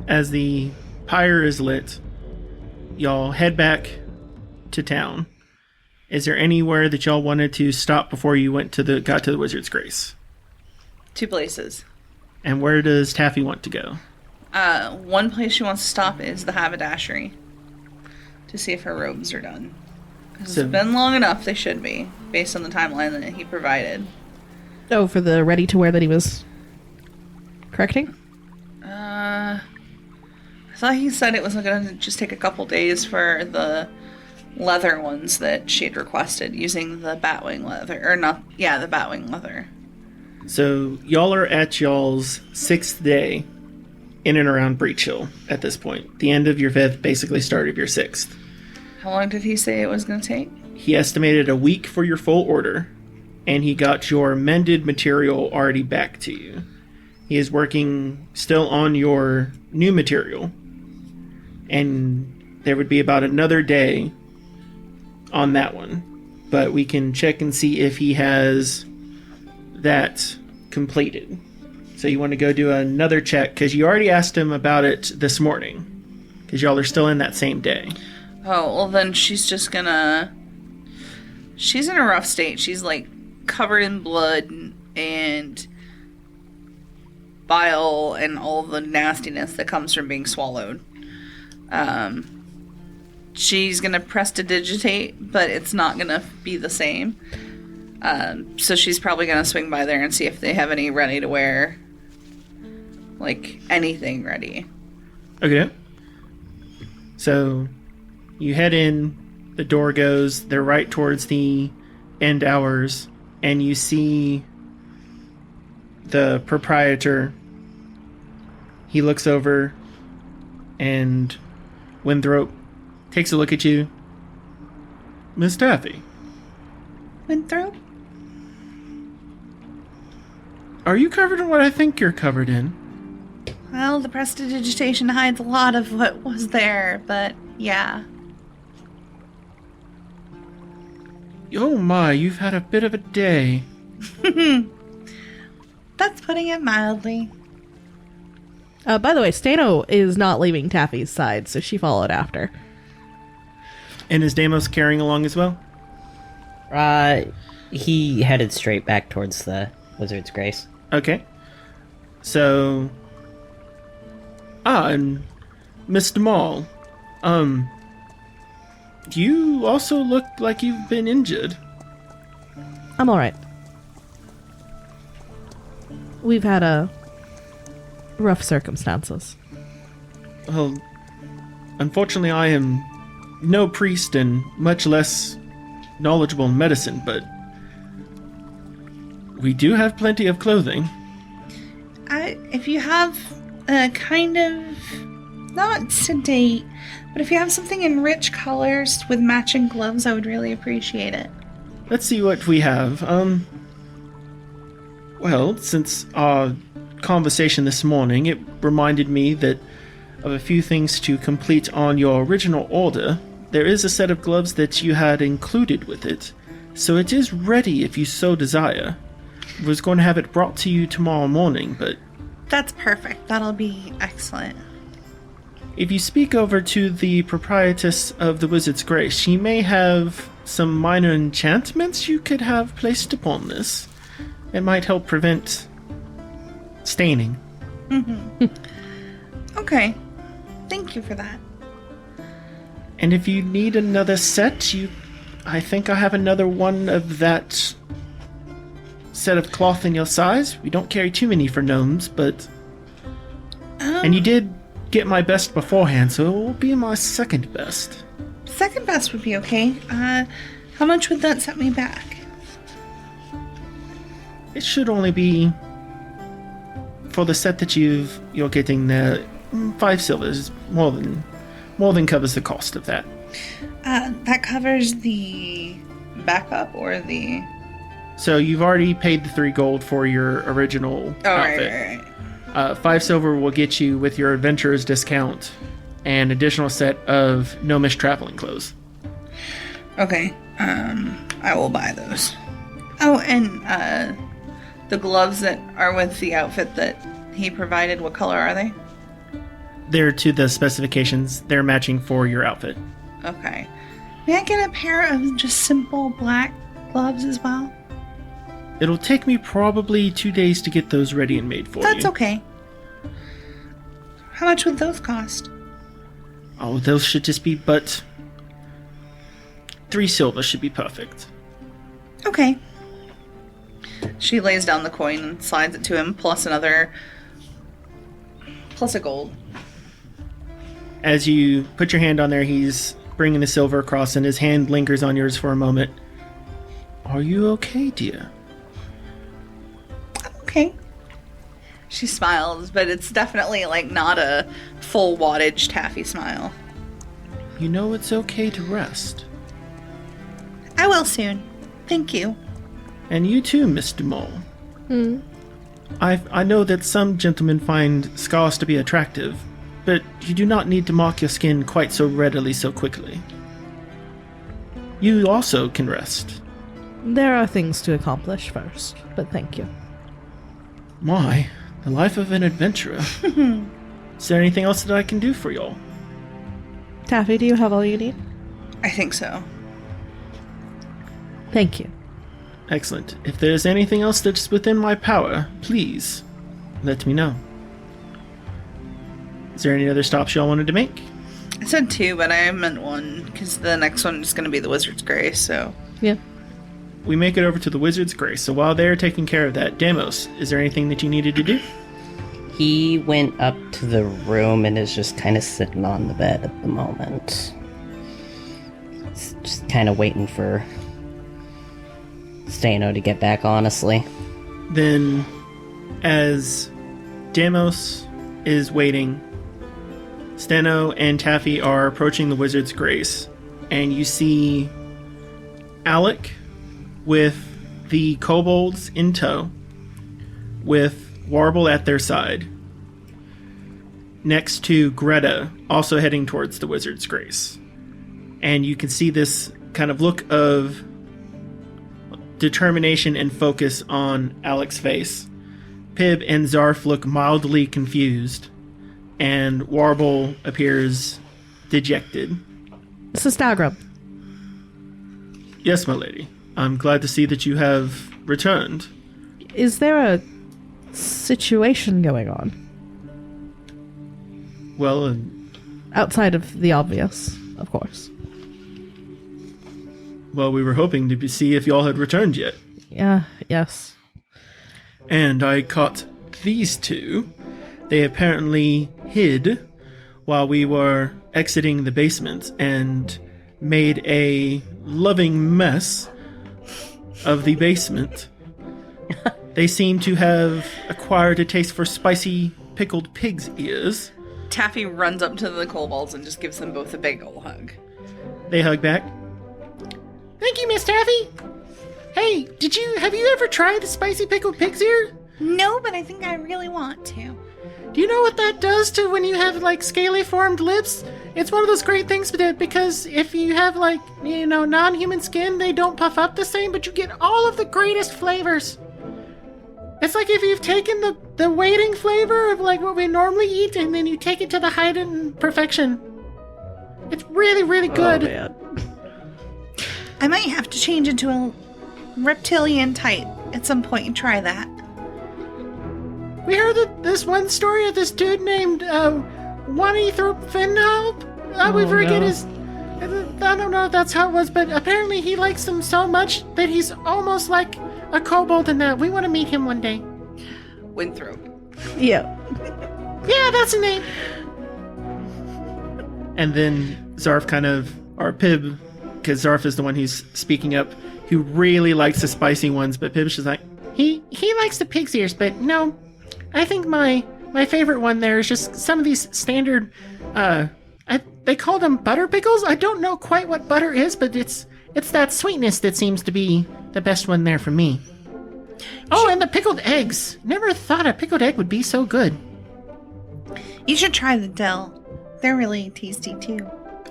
as the pyre is lit, y'all head back to town. Is there anywhere that y'all wanted to stop before you got to the Wizard's Grace? 2 places. And where does Taffy want to go? One place she wants to stop is the haberdashery to see if her robes are done. 'Cause So- it's been long enough, they should be, based on the timeline that he provided. Oh, for the ready to wear that he was correcting? I thought he said it was going to just take a couple days for the leather ones that she'd requested using the batwing leather. Or not, yeah, the batwing leather. So y'all are at y'all's 6th day in and around Breach Hill at this point. The end of your 5th, basically start of your 6th. How long did he say it was going to take? He estimated a week for your full order, and he got your mended material already back to you. He is working still on your new material. And there would be about another day on that one. But we can check and see if he has that completed. So you want to go do another check, because you already asked him about it this morning. Because y'all are still in that same day. Oh, well then she's just gonna... She's in a rough state. She's like covered in blood and bile and all the nastiness that comes from being swallowed. She's gonna prestidigitate, but it's not gonna be the same. So she's probably gonna swing by there and see if they have any ready to wear. Like, anything ready. Okay. So, you head in, the door goes, they're right towards the end hours, and you see the proprietor. He looks over, and Winthrop takes a look at you. Miss Taffy, Winthrop? are you covered in what I think you're covered in? Well, the prestidigitation hides a lot of what was there, but yeah. Oh my, you've had a bit of a day. That's putting it mildly. By the way, Stano is not leaving Taffy's side, so she followed after. And is Deimos carrying along as well? He headed straight back towards the Wizard's Grace. Okay. So... and Mr. Maul, you also look like you've been injured. I'm alright. We've had rough circumstances. Well, unfortunately I am no priest and much less knowledgeable in medicine, but we do have plenty of clothing. If you have a kind of, not sedate, but if you have something in rich colors with matching gloves, I would really appreciate it. Let's see what we have. Well, since our conversation this morning, it reminded me that of a few things to complete on your original order. There is a set of gloves that you had included with it, so it is ready if you so desire. I was going to have it brought to you tomorrow morning, but... That's perfect. That'll be excellent. If you speak over to the proprietress of the Wizard's Grace, she may have some minor enchantments you could have placed upon this. It might help prevent staining. Okay. Thank you for that. And if you need another set, I think I have another one of that set of cloth in your size. We don't carry too many for gnomes, but... And you did get my best beforehand, so it will be my second best. Second best would be okay. How much would that set me back? It should only be... For the set that you're getting there, 5 silvers. More than covers the cost of that. That covers the backup or the... So you've already paid the 3 gold for your original outfit. Right. 5 silver will get you with your adventurer's discount an additional set of gnomish traveling clothes. Okay. I will buy those. Oh, and the gloves that are with the outfit that he provided, what color are they? They're to the specifications. They're matching for your outfit. Okay. May I get a pair of just simple black gloves as well? It'll take me probably 2 days to get those ready and made for you. That's okay. How much would those cost? Oh, those should just be but 3 silver should be perfect. Okay. She lays down the coin and slides it to him, plus a gold. As you put your hand on there, he's bringing the silver across, and his hand lingers on yours for a moment. Are you okay, dear? I'm okay. She smiles, but it's definitely like not a full wattage taffy smile. You know it's okay to rest. I will soon. Thank you. And you too, Mr. Mole. I know that some gentlemen find scars to be attractive, but you do not need to mark your skin quite so readily so quickly. You also can rest. There are things to accomplish first, but thank you. My, the life of an adventurer. Is there anything else that I can do for y'all? Taffy, do you have all you need? I think so. Thank you. Excellent. If there's anything else that's within my power, please let me know. Is there any other stops y'all wanted to make? I said 2, but I meant 1, because the next one is going to be the Wizard's Grace, so... Yeah. We make it over to the Wizard's Grace, so while they're taking care of that, Demos, is there anything that you needed to do? He went up to the room and is just kind of sitting on the bed at the moment. Just kind of waiting for Stano to get back, honestly. Then, as Demos is waiting, Steno and Taffy are approaching the Wizard's Grace, and you see Alec with the kobolds in tow, with Warble at their side, next to Greta, also heading towards the Wizard's Grace. And you can see this kind of look of determination and focus on Alec's face. Pib and Zarf look mildly confused, and Warble appears dejected. This is Stagram. Yes, my lady. I'm glad to see that you have returned. Is there a situation going on? Well, Outside of the obvious, of course. well, we were hoping to see if y'all had returned yet. Yeah, yes. And I caught these two. They apparently hid while we were exiting the basement and made a loving mess of the basement. They seem to have acquired a taste for spicy pickled pig's ears. Taffy runs up to the kobolds and just gives them both a big ol' hug. They hug back. Thank you, Miss Taffy. Hey, have you ever tried the spicy pickled pig's ear? No, but I think I really want to. Do you know what that does to when you have, like, scaly formed lips? It's one of those great things because if you have, like, non-human skin, they don't puff up the same, but you get all of the greatest flavors. It's like if you've taken the waiting flavor of, like, what we normally eat, and then you take it to the heightened perfection. It's really, really good. Oh, man. I might have to change into a reptilian type at some point and try that. We heard this one story of this dude named Wanithrop Finhalp. We forget no. his... I don't know if that's how it was, but apparently he likes them so much that he's almost like a kobold in that. We want to meet him one day. Winthrop. Yeah. Yeah, that's the name. And then Zarf or Pib, because Zarf is the one who's speaking up, who really likes the spicy ones, but Pib's just like, He likes the pig's ears, but no, I think my favorite one there is just some of these standard, they call them butter pickles. I don't know quite what butter is, but it's that sweetness that seems to be the best one there for me. Oh, and the pickled eggs. Never thought a pickled egg would be so good. You should try the dill. They're really tasty too.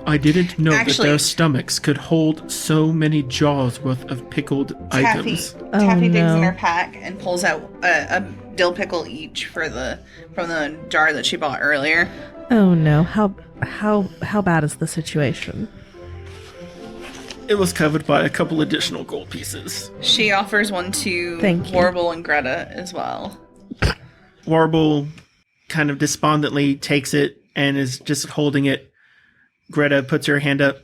I didn't know that Actually- their stomachs could hold so many jaws worth of pickled items. Taffy digs no. in her pack and pulls out a dill pickle each from the jar that she bought earlier. Oh no. How bad is the situation? It was covered by a couple additional gold pieces. She offers one to Thank you. Warble and Greta as well. Warble kind of despondently takes it and is just holding it. Greta puts her hand up.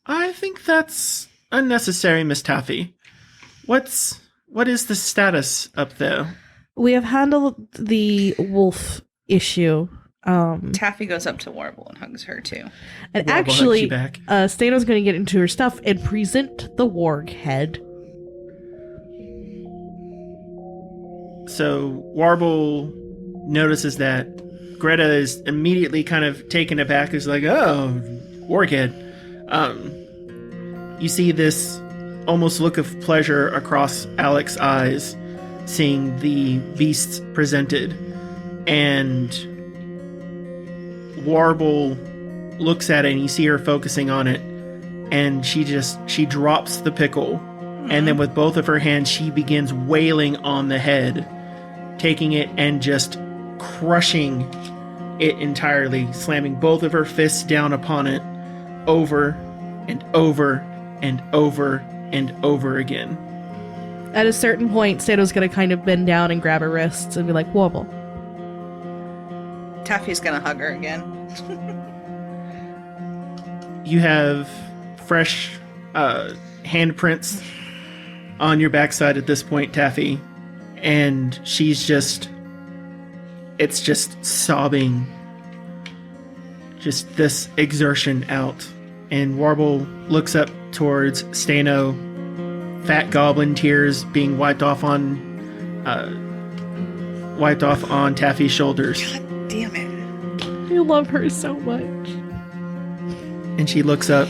I think that's unnecessary, Miss Taffy. What is the status up there? We have handled the wolf issue. Taffy goes up to Warble and hugs her too. And Warble hugs actually, you back. Stano's going to get into her stuff and present the warg head. So Warble notices that Greta is immediately kind of taken aback. Is like, oh, Warghead. You see this almost look of pleasure across Alec's eyes seeing the beasts presented. And Warble looks at it, and you see her focusing on it, and she drops the pickle, and then with both of her hands she begins wailing on the head, taking it and just crushing it entirely, slamming both of her fists down upon it over and over and over and over again. At a certain point, Stato's gonna kind of bend down and grab her wrists and be like, Warble. Taffy's gonna hug her again. You have fresh handprints on your backside at this point, Taffy, and it's just sobbing, just this exertion out. And Warble looks up towards Stano, fat goblin tears being wiped off on Taffy's shoulders. God damn it. You love her so much. And she looks up.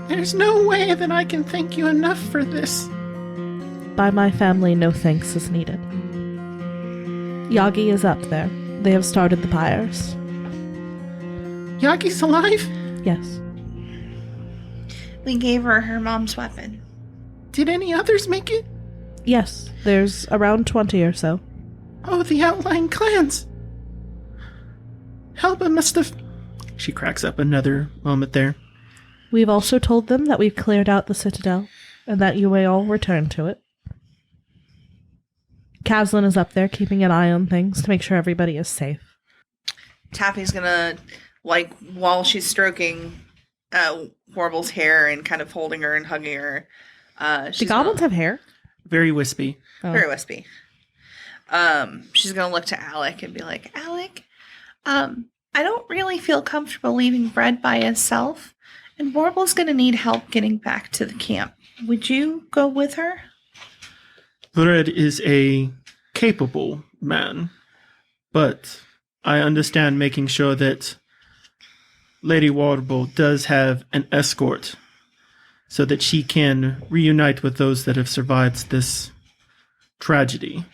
There's no way that I can thank you enough for this. By my family, no thanks is needed. Yagi is up there. They have started the pyres. Yagi's alive? Yes. We gave her her mom's weapon. Did any others make it? Yes, there's around 20 or so. Oh, the outlying clans. Helba must have... She cracks up another moment there. We've also told them that we've cleared out the citadel, and that you may all return to it. Kazlin is up there keeping an eye on things to make sure everybody is safe. Taffy's gonna, like, while she's stroking Warble's hair and kind of holding her and hugging her. Do goblins have hair? Very wispy. Oh. Very wispy. She's gonna look to Alec and be like, Alec, I don't really feel comfortable leaving Bread by himself, and Warble's gonna need help getting back to the camp. Would you go with her? Bread is a capable man, but I understand making sure that Lady Warble does have an escort so that she can reunite with those that have survived this tragedy.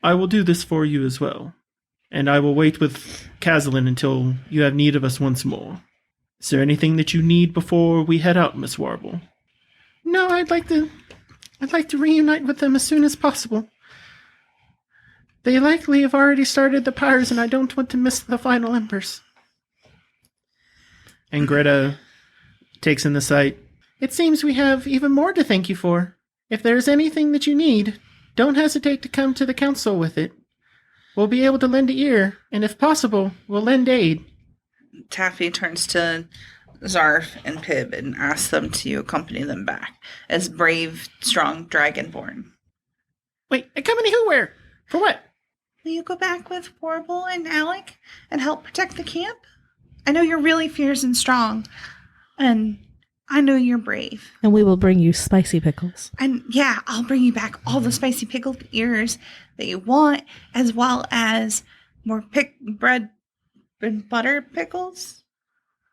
I will do this for you as well, and I will wait with Kazlin until you have need of us once more. Is there anything that you need before we head out, Miss Warble? No, I'd like to reunite with them as soon as possible. They likely have already started the pyres, and I don't want to miss the final embers. And Greta takes in the sight. It seems we have even more to thank you for. If there's anything that you need, don't hesitate to come to the council with it. We'll be able to lend an ear, and if possible, we'll lend aid. Taffy turns to Zarf and Pib and asks them to accompany them back as brave, strong dragonborn. Wait, accompany who where? For what? Will you go back with Warble and Alec and help protect the camp? I know you're really fierce and strong, and I know you're brave. And we will bring you spicy pickles. And yeah, I'll bring you back all the spicy pickled ears that you want, as well as more bread and butter pickles.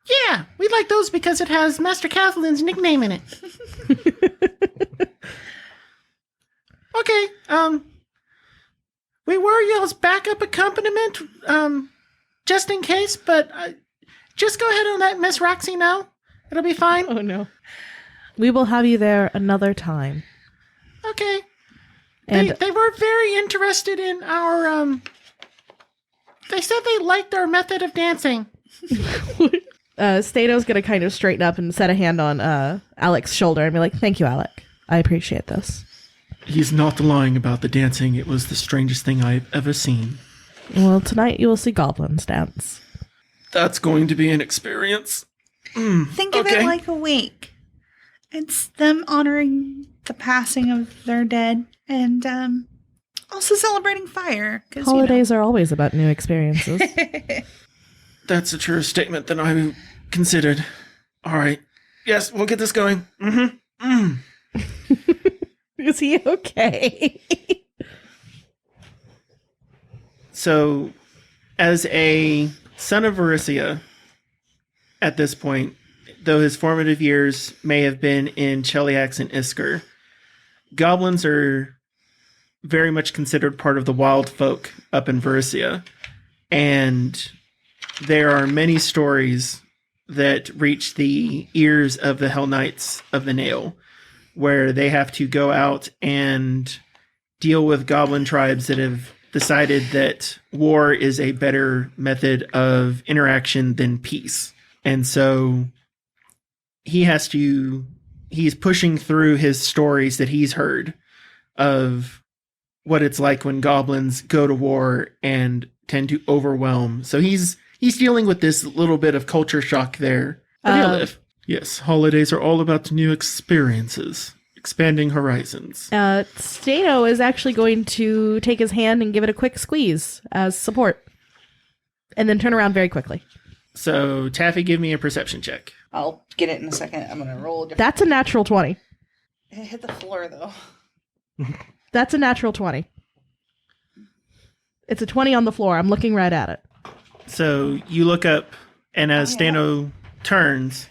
Yeah, we like those because it has Master Kathleen's nickname in it. Okay, we were y'all's backup accompaniment, just in case, but just go ahead and let Miss Roxy know. It'll be fine. Oh no. We will have you there another time. Okay. And They were very interested in our, they said they liked our method of dancing. Stato's gonna kind of straighten up and set a hand on Alec's shoulder and be like, "Thank you, Alec. I appreciate this." He's not lying about the dancing. It was the strangest thing I've ever seen. Well, tonight you will see goblins dance. That's going to be an experience. Think of it like a wake. It's them honoring the passing of their dead and also celebrating fire. Holidays are always about new experiences. That's a truer statement than I considered. All right. Yes, we'll get this going. Is he okay? So, as a son of Varisia, at this point, though his formative years may have been in Cheliax and Isker, goblins are very much considered part of the wild folk up in Verusia. And there are many stories that reach the ears of the Hell Knights of the Nail, where they have to go out and deal with goblin tribes that have decided that war is a better method of interaction than peace. And so he's pushing through his stories that he's heard of what it's like when goblins go to war and tend to overwhelm. So he's dealing with this little bit of culture shock there. But he'll live. Yes, holidays are all about new experiences, expanding horizons. Stato is actually going to take his hand and give it a quick squeeze as support. And then turn around very quickly. So, Taffy, give me a perception check. I'll get it in a second. I'm going to roll. That's a natural 20. It hit the floor, though. That's a natural 20. It's a 20 on the floor. I'm looking right at it. So, you look up, and as Stano turns,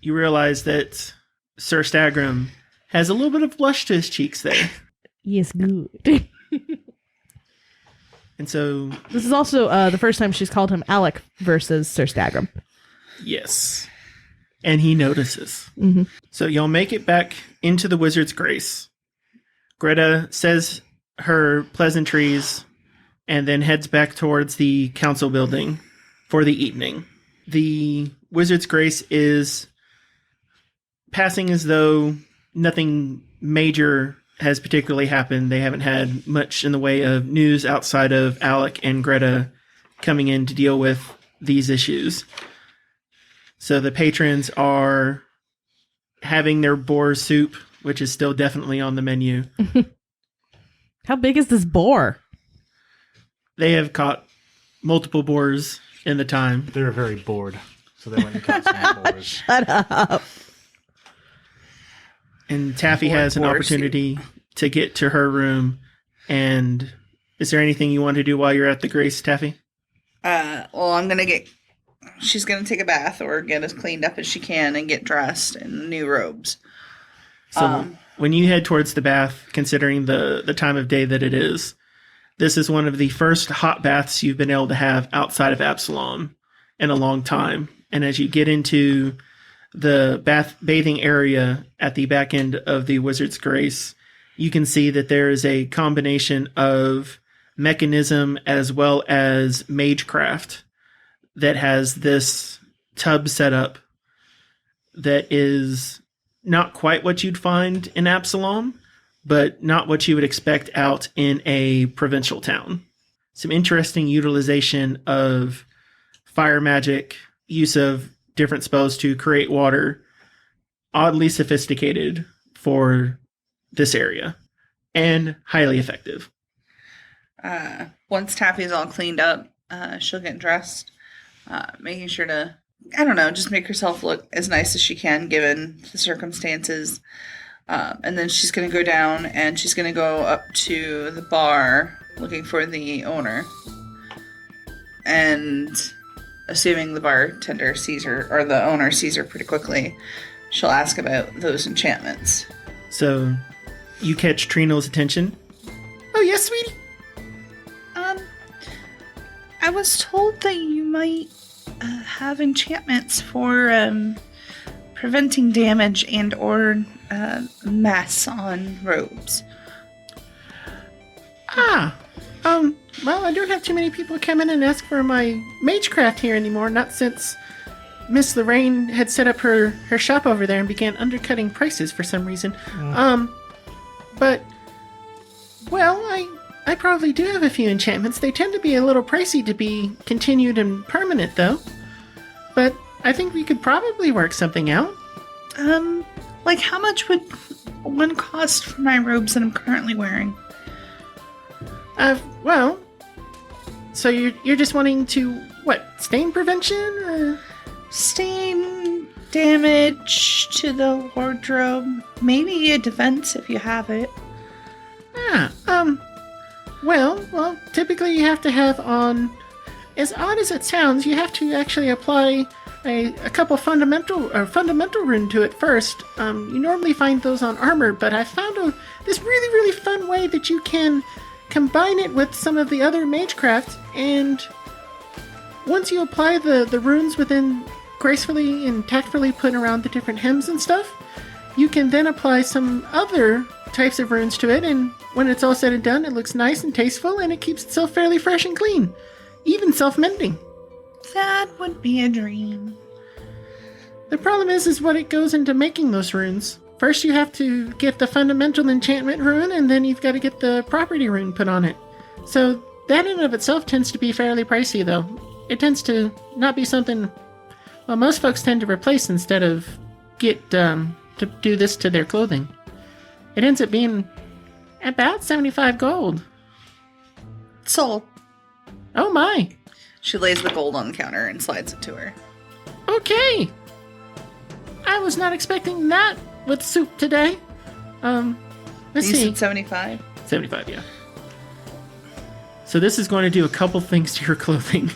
you realize that Sir Stagram has a little bit of blush to his cheeks there. Yes, good. And so... This is also the first time she's called him Alec versus Sir Stagram. Yes. And he notices. Mm-hmm. So y'all make it back into the Wizard's Grace. Greta says her pleasantries and then heads back towards the council building for the evening. The Wizard's Grace is passing as though nothing major has particularly happened. They haven't had much in the way of news outside of Alec and Greta coming in to deal with these issues. So the patrons are having their boar soup, which is still definitely on the menu. How big is this boar? They have caught multiple boars in the time. They were very bored, so they went and caught some boars. Shut up. And Taffy has an opportunity to get to her room. And is there anything you want to do while you're at the Grace, Taffy? Well, she's going to take a bath or get as cleaned up as she can and get dressed in new robes. So when you head towards the bath, considering the time of day that it is, this is one of the first hot baths you've been able to have outside of Absalom in a long time. And as you get into the bathing area at the back end of the Wizard's Grace, you can see that there is a combination of mechanism as well as magecraft that has this tub set up that is not quite what you'd find in Absalom, but not what you would expect out in a provincial town. Some interesting utilization of fire magic, use of different spells to create water, oddly sophisticated for this area, and highly effective. Once Taffy's all cleaned up, she'll get dressed, making sure to, I don't know, just make herself look as nice as she can given the circumstances. And then she's going to go down and she's going to go up to the bar looking for the owner. And assuming the bartender sees her, or the owner sees her pretty quickly, she'll ask about those enchantments. So you catch Trino's attention. Oh, yes, sweetie. I was told that you might have enchantments for preventing damage and or mess on robes. Well, I don't have too many people come in and ask for my magecraft here anymore, not since Miss Lorraine had set up her shop over there and began undercutting prices for some reason. But, well, I probably do have a few enchantments. They tend to be a little pricey to be continued and permanent, though. But I think we could probably work something out. Like how much would one cost for my robes that I'm currently wearing? Well, so you're just wanting to, what, stain prevention, or? Stain, damage to the wardrobe, maybe a defense if you have it. Well, typically you have to have on, as odd as it sounds, you have to actually apply a couple fundamental rune to it first. You normally find those on armor, but I found this really, really fun way that you can combine it with some of the other magecraft, and once you apply the runes within gracefully and tactfully put around the different hems and stuff, you can then apply some other types of runes to it, and when it's all said and done, it looks nice and tasteful, and it keeps itself fairly fresh and clean. Even self-mending. That would be a dream. The problem is what it goes into making those runes. First you have to get the fundamental enchantment rune, and then you've got to get the property rune put on it. So that in and of itself tends to be fairly pricey, though. It tends to not be something, well, most folks tend to replace instead of get to do this to their clothing. It ends up being about 75 gold. Sold. Oh my! She lays the gold on the counter and slides it to her. Okay! I was not expecting that with soup today. Let's You see. said 75? 75, yeah. So this is going to do a couple things to your clothing.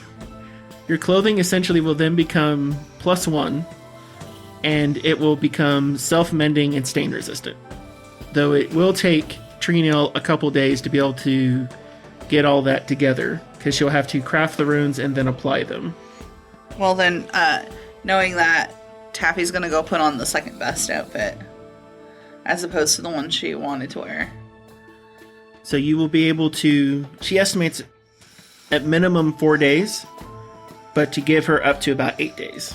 Your clothing essentially will then become +1, and it will become self-mending and stain resistant. Though it will take Trinail a couple days to be able to get all that together, because she'll have to craft the runes and then apply them. Well then, knowing that, Taffy's gonna go put on the second best outfit, as opposed to the one she wanted to wear. So you will be able to, she estimates at minimum 4 days, but to give her up to about 8 days.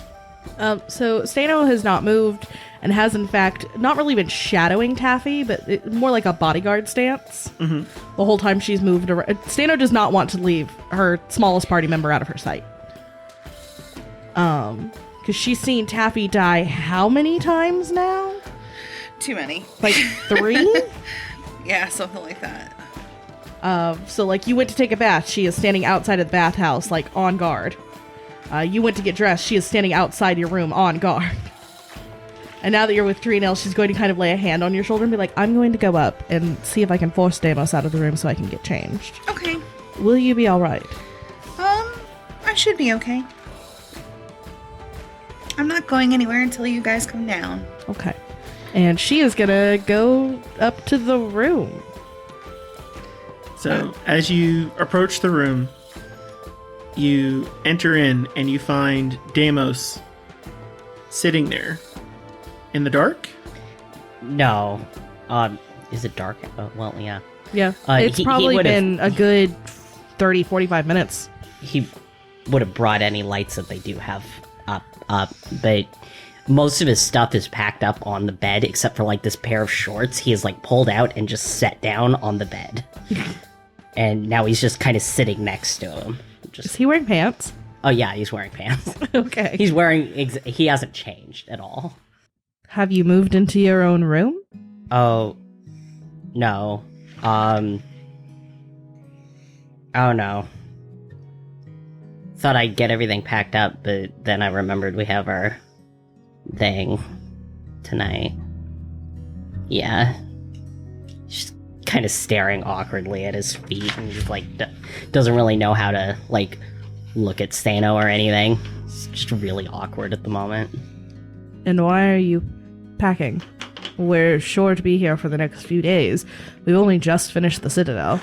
So Stano has not moved and has in fact not really been shadowing Taffy, but more like a bodyguard stance. Mm-hmm. The whole time she's moved around. Stano does not want to leave her smallest party member out of her sight. Because she's seen Taffy die how many times now? Too many. Like 3? Yeah, something like that. So like you went to take a bath, she is standing outside of the bathhouse, like on guard. You went to get dressed, she is standing outside your room on guard. And now that you're with Trinail, she's going to kind of lay a hand on your shoulder and be like, I'm going to go up and see if I can force Deimos out of the room so I can get changed. Okay. Will you be alright? I should be okay. I'm not going anywhere until you guys come down. Okay. And she is gonna go up to the room. So as you approach the room, you enter in and you find Deimos sitting there. In the dark? No. Is it dark? Well, yeah. Yeah. It's he probably would've- been a good 30, 45 minutes. He would have brought any lights that they do have up, but most of his stuff is packed up on the bed except for like this pair of shorts he is like pulled out and just set down on the bed. And now he's just kind of sitting next to him. Is he wearing pants? Oh yeah, he's wearing pants. Okay. He's wearing he hasn't changed at all. Have you moved into your own room? Oh no. Oh no. Thought I'd get everything packed up, but then I remembered we have our thing tonight. Yeah. Just kind of staring awkwardly at his feet and just like doesn't really know how to like look at Stano or anything. It's just really awkward at the moment. And why are you packing? We're sure to be here for the next few days. We've only just finished the Citadel.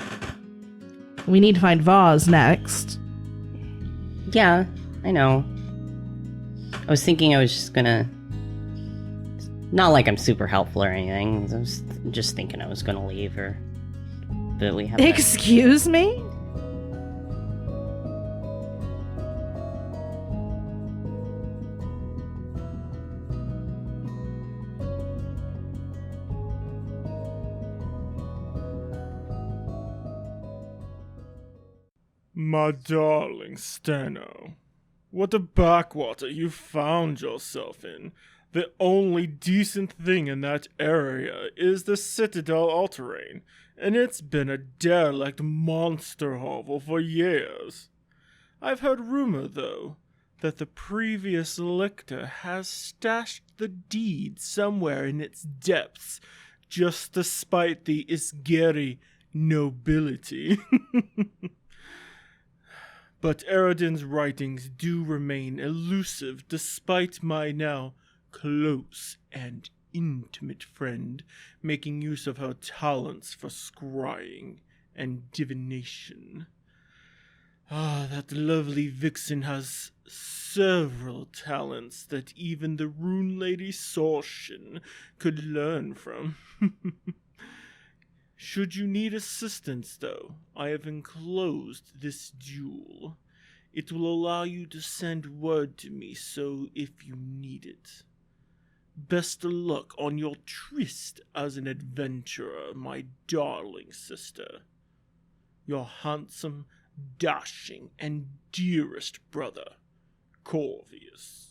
We need to find Vaz next. Yeah, I know. I was thinking I was just gonna... Not like I'm super helpful or anything. I was just thinking I was gonna leave or... But we have... Excuse me? My darling Stano, what a backwater you found yourself in. The only decent thing in that area is the Citadel all-terrain, and it's been a derelict monster hovel for years. I've heard rumor, though, that the previous lictor has stashed the deed somewhere in its depths, just to spite the Isgeri nobility. But Eredin's writings do remain elusive despite my now close and intimate friend making use of her talents for scrying and divination. Ah, that lovely vixen has several talents that even the Rune Lady Sorshin could learn from. Should you need assistance, though, I have enclosed this jewel. It will allow you to send word to me, so if you need it. Best of luck on your tryst as an adventurer, my darling sister. Your handsome, dashing, and dearest brother, Corvius.